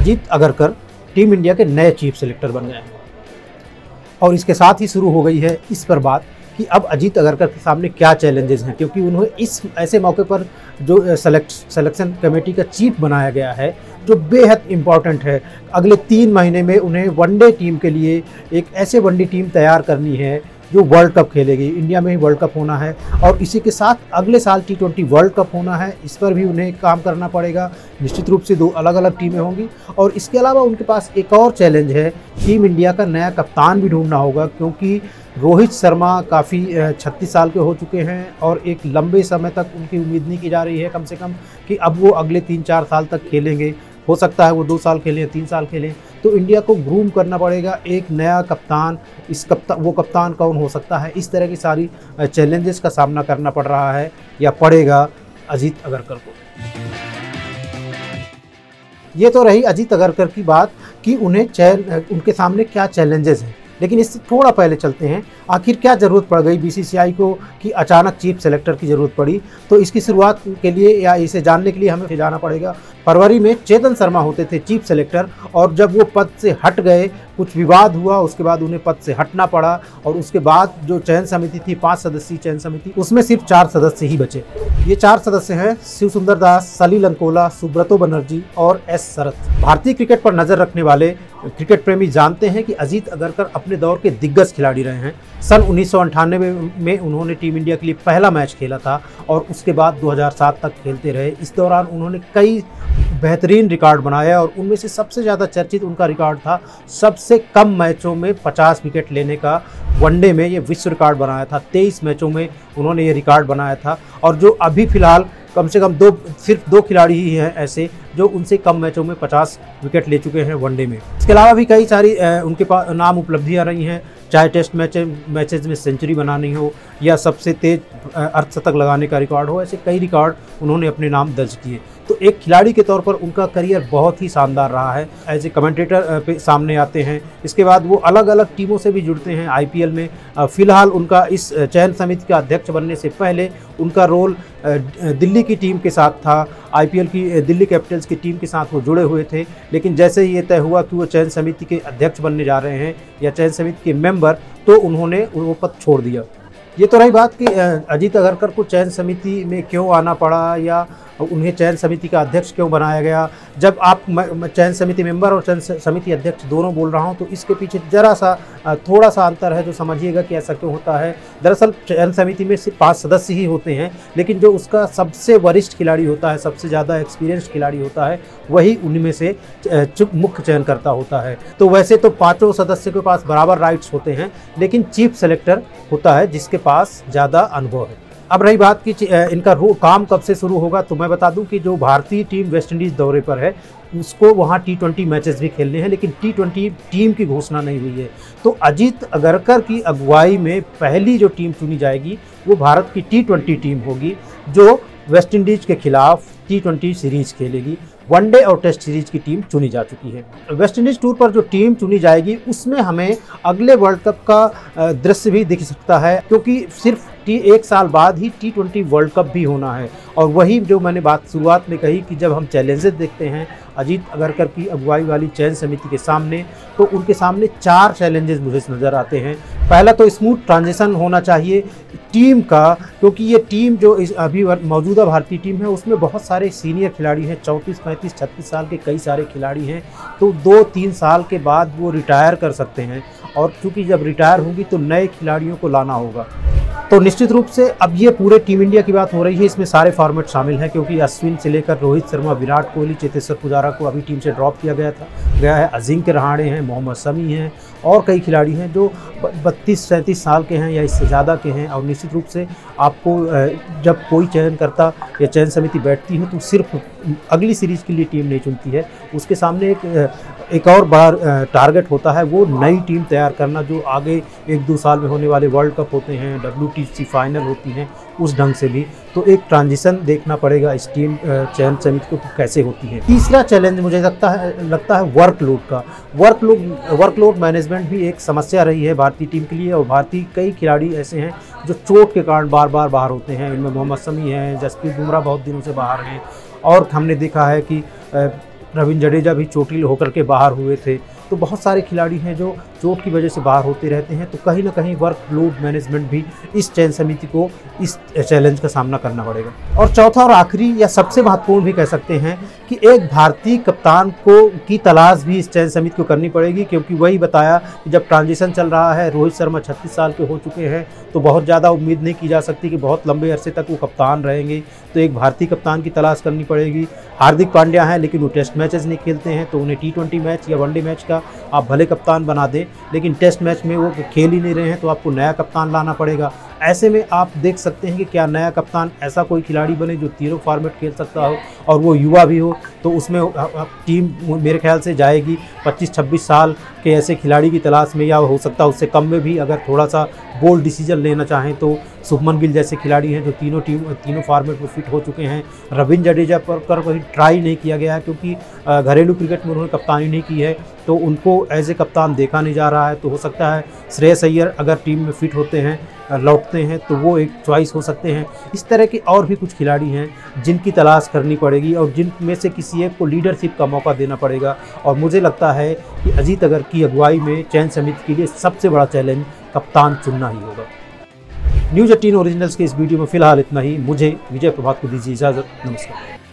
Ajit Agarkar team India के नए chief selector बन गए हैं। और इसके साथ ही शुरू हो गई है इस पर बात कि अब अजीत अगरकर के सामने क्या चैलेंजेस हैं, क्योंकि उन्हें इस ऐसे मौके पर जो सिलेक्शन कमेटी का चीफ बनाया गया है जो बेहद इम्पॉर्टेंट है। अगले 3 महीने में उन्हें वनडे टीम के लिए एक ऐसे वनडे टीम तैयार करनी है जो वर्ल्ड कप खेलेगी। इंडिया में ही वर्ल्ड कप होना है और इसी के साथ अगले साल T20 वर्ल्ड कप होना है। इस पर भी उन्हें काम करना पड़ेगा। निश्चित रूप से 2 अलग अलग टीमें होंगी और इसके अलावा उनके पास एक और चैलेंज है, टीम इंडिया का नया कप्तान भी ढूंढना होगा, क्योंकि रोहित शर्मा काफ़ी 36 साल के हो चुके हैं और एक लंबे समय तक उनकी उम्मीद नहीं की जा रही है कम से कम कि अब वो अगले 3-4 साल तक खेलेंगे। हो सकता है वो 2 साल खेलें, 3 साल खेलें। तो इंडिया को ग्रूम करना पड़ेगा एक नया कप्तान। वो कप्तान कौन हो सकता है? इस तरह की सारी चैलेंजेस का सामना करना पड़ रहा है या पड़ेगा अजीत अगरकर को। ये तो रही अजीत अगरकर की बात कि उनके सामने क्या चैलेंजेस हैं, लेकिन इससे थोड़ा पहले चलते हैं आखिर क्या ज़रूरत पड़ गई BCCI को कि अचानक चीफ सेलेक्टर की ज़रूरत पड़ी। तो इसकी शुरुआत के लिए या इसे जानने के लिए हमें जाना पड़ेगा। फरवरी में चेतन शर्मा होते थे चीफ सेलेक्टर और जब वो पद से हट गए, कुछ विवाद हुआ, उसके बाद उन्हें पद से हटना पड़ा और उसके बाद जो चयन समिति थी 5 सदस्यीय चयन समिति, उसमें सिर्फ 4 सदस्य ही बचे। ये 4 सदस्य हैं शिव सुंदर दास, सलिल अंकोला, सुब्रतो बनर्जी और S शरत। भारतीय क्रिकेट पर नज़र रखने वाले क्रिकेट प्रेमी जानते हैं कि अजीत अगरकर अपने दौर के दिग्गज खिलाड़ी रहे हैं। सन 1998 में उन्होंने टीम इंडिया के लिए पहला मैच खेला था और उसके बाद 2007 तक खेलते रहे। इस दौरान उन्होंने कई बेहतरीन रिकॉर्ड बनाया और उनमें से सबसे ज़्यादा चर्चित उनका रिकॉर्ड था सबसे कम मैचों में 50 विकेट लेने का। वनडे में ये विश्व रिकॉर्ड बनाया था। 23 मैचों में उन्होंने ये रिकॉर्ड बनाया था और जो अभी फ़िलहाल कम से कम सिर्फ 2 खिलाड़ी ही हैं ऐसे जो उनसे कम मैचों में 50 विकेट ले चुके हैं वनडे में। इसके अलावा भी कई सारी उनके पास नाम उपलब्धियां रही हैं, चाहे टेस्ट मैचेज में सेंचुरी बनानी हो या सबसे तेज अर्धशतक लगाने का रिकॉर्ड हो। ऐसे कई रिकॉर्ड उन्होंने अपने नाम दर्ज किए। तो एक खिलाड़ी के तौर पर उनका करियर बहुत ही शानदार रहा है। एज ए कमेंटेटर पे सामने आते हैं, इसके बाद वो अलग अलग टीमों से भी जुड़ते हैं IPL में। फ़िलहाल उनका इस चयन समिति का अध्यक्ष बनने से पहले उनका रोल दिल्ली की टीम के साथ था। IPL की दिल्ली कैपिटल्स की टीम के साथ वो जुड़े हुए थे, लेकिन जैसे ही ये तय हुआ कि वो चयन समिति के अध्यक्ष बनने जा रहे हैं या चयन समिति के मेंबर, तो उन्होंने वो पद छोड़ दिया। ये तो रही बात कि अजीत अगरकर को चयन समिति में क्यों आना पड़ा या उन्हें चयन समिति का अध्यक्ष क्यों बनाया गया। जब आप चयन समिति मेंबर और चयन समिति अध्यक्ष दोनों बोल रहा हूं तो इसके पीछे थोड़ा सा अंतर है जो समझिएगा कि ऐसा क्यों होता है। दरअसल चयन समिति में सिर्फ 5 सदस्य ही होते हैं, लेकिन जो उसका सबसे वरिष्ठ खिलाड़ी होता है, सबसे ज़्यादा एक्सपीरियंस्ड खिलाड़ी होता है, वही उनमें से मुख्य चयनकर्ता होता है। तो वैसे तो 5 सदस्य के पास बराबर राइट्स होते हैं, लेकिन चीफ सेलेक्टर होता है जिसके पास ज़्यादा अनुभव है। अब रही बात कि इनका काम कब से शुरू होगा, तो मैं बता दूं कि जो भारतीय टीम वेस्ट इंडीज़ दौरे पर है उसको वहां T20 मैचेस भी खेलने हैं, लेकिन T20 टीम की घोषणा नहीं हुई है। तो अजीत अगरकर की अगुवाई में पहली जो टीम चुनी जाएगी वो भारत की T20 टीम होगी जो वेस्ट इंडीज़ के खिलाफ T20 सीरीज़ खेलेगी। वनडे और टेस्ट सीरीज की टीम चुनी जा चुकी है। वेस्ट इंडीज़ टूर पर जो टीम चुनी जाएगी उसमें हमें अगले वर्ल्ड कप का दृश्य भी दिख सकता है, क्योंकि सिर्फ 1 साल बाद ही T20 वर्ल्ड कप भी होना है। और वही जो मैंने बात शुरुआत में कही कि जब हम चैलेंजेस देखते हैं अजीत अगरकर की अगुवाई वाली चयन समिति के सामने, तो उनके सामने 4 चैलेंजेस मुझे नज़र आते हैं। पहला तो स्मूथ ट्रांजिशन होना चाहिए टीम का, क्योंकि ये टीम जो अभी मौजूदा भारतीय टीम है उसमें बहुत सारे सीनियर खिलाड़ी हैं, 34, 35, 36 साल के कई सारे खिलाड़ी हैं। तो 2-3 साल के बाद वो रिटायर कर सकते हैं और चूँकि जब रिटायर होंगी तो नए खिलाड़ियों को लाना होगा। तो निश्चित रूप से अब ये पूरे टीम इंडिया की बात हो रही है, इसमें सारे फॉर्मेट शामिल हैं, क्योंकि अश्विन से लेकर रोहित शर्मा, विराट कोहली, चेतेश्वर पुजारा को अभी टीम से ड्रॉप किया गया है। अजिंक्य रहाणे हैं, मोहम्मद शमी हैं और कई खिलाड़ी हैं जो 32-37 साल के हैं या इससे ज़्यादा के हैं। और निश्चित रूप से आपको जब कोई चयनकर्ता या चयन समिति बैठती है तो सिर्फ अगली सीरीज़ के लिए टीम नहीं चुनती है, उसके सामने एक और बड़ा टारगेट होता है, वो नई टीम तैयार करना जो आगे 1-2 साल में होने वाले वर्ल्ड कप होते हैं, WTC फाइनल होती हैं, उस ढंग से भी। तो एक ट्रांजिशन देखना पड़ेगा इस टीम चयन समिति को कैसे होती है। तीसरा चैलेंज मुझे लगता है वर्कलोड का। वर्कलोड मैनेजमेंट भी एक समस्या रही है भारतीय टीम के लिए, और भारतीय कई खिलाड़ी ऐसे हैं जो चोट के कारण बार बार बाहर होते हैं। इनमें मोहम्मद शमी हैं, जसप्रीत बुमराह बहुत दिनों से बाहर हैं, और हमने देखा है कि रविंद्र जडेजा भी चोटिल होकर के बाहर हुए थे। तो बहुत सारे खिलाड़ी हैं जो चोट की वजह से बाहर होते रहते हैं। तो कहीं ना कहीं वर्कलोड मैनेजमेंट भी इस चयन समिति को इस चैलेंज का सामना करना पड़ेगा। और चौथा और आखिरी या सबसे महत्वपूर्ण भी कह सकते हैं कि एक भारतीय कप्तान की तलाश भी इस चयन समिति को करनी पड़ेगी, क्योंकि वही बताया कि जब ट्रांजिशन चल रहा है, रोहित शर्मा 36 साल के हो चुके हैं, तो बहुत ज़्यादा उम्मीद नहीं की जा सकती कि बहुत लंबे अरसे तक वो कप्तान रहेंगे। तो एक भारतीय कप्तान की तलाश करनी पड़ेगी। हार्दिक पांड्या हैं, लेकिन वो टेस्ट मैचेस नहीं खेलते हैं, तो उन्हें T20 मैच या वनडे मैच का आप भले कप्तान बना दें, लेकिन टेस्ट मैच में वो खेल ही नहीं रहे हैं, तो आपको नया कप्तान लाना पड़ेगा। ऐसे में आप देख सकते हैं कि क्या नया कप्तान ऐसा कोई खिलाड़ी बने जो तीनों फॉर्मेट खेल सकता हो और वो युवा भी हो। तो उसमें टीम मेरे ख्याल से जाएगी 25-26 साल के ऐसे खिलाड़ी की तलाश में, या हो सकता है उससे कम में भी। अगर थोड़ा सा बोल्ड डिसीजन लेना चाहें तो शुभमन गिल जैसे खिलाड़ी हैं जो तीनों फॉर्मेट में फिट हो चुके हैं। रविंद्र जडेजा पर कहीं ट्राई नहीं किया गया है, क्योंकि घरेलू क्रिकेट में उन्होंने कप्तानी नहीं की है, तो उनको एज ए कप्तान देखा नहीं जा रहा है। तो हो सकता है श्रेयस अय्यर अगर टीम में फिट होते हैं, लौटते हैं, तो वो एक चॉइस हो सकते हैं। इस तरह के और भी कुछ खिलाड़ी हैं जिनकी तलाश करनी पड़ेगी और जिनमें से किसी एक को लीडरशिप का मौका देना पड़ेगा। और मुझे लगता है कि अजीत अगर की अगुवाई में चयन समिति के लिए सबसे बड़ा चैलेंज कप्तान चुनना ही होगा। न्यूज़ 18 ओरिजिनल्स के इस वीडियो में फिलहाल इतना ही। मुझे विजय प्रभात को दीजिए इजाज़त। नमस्कार।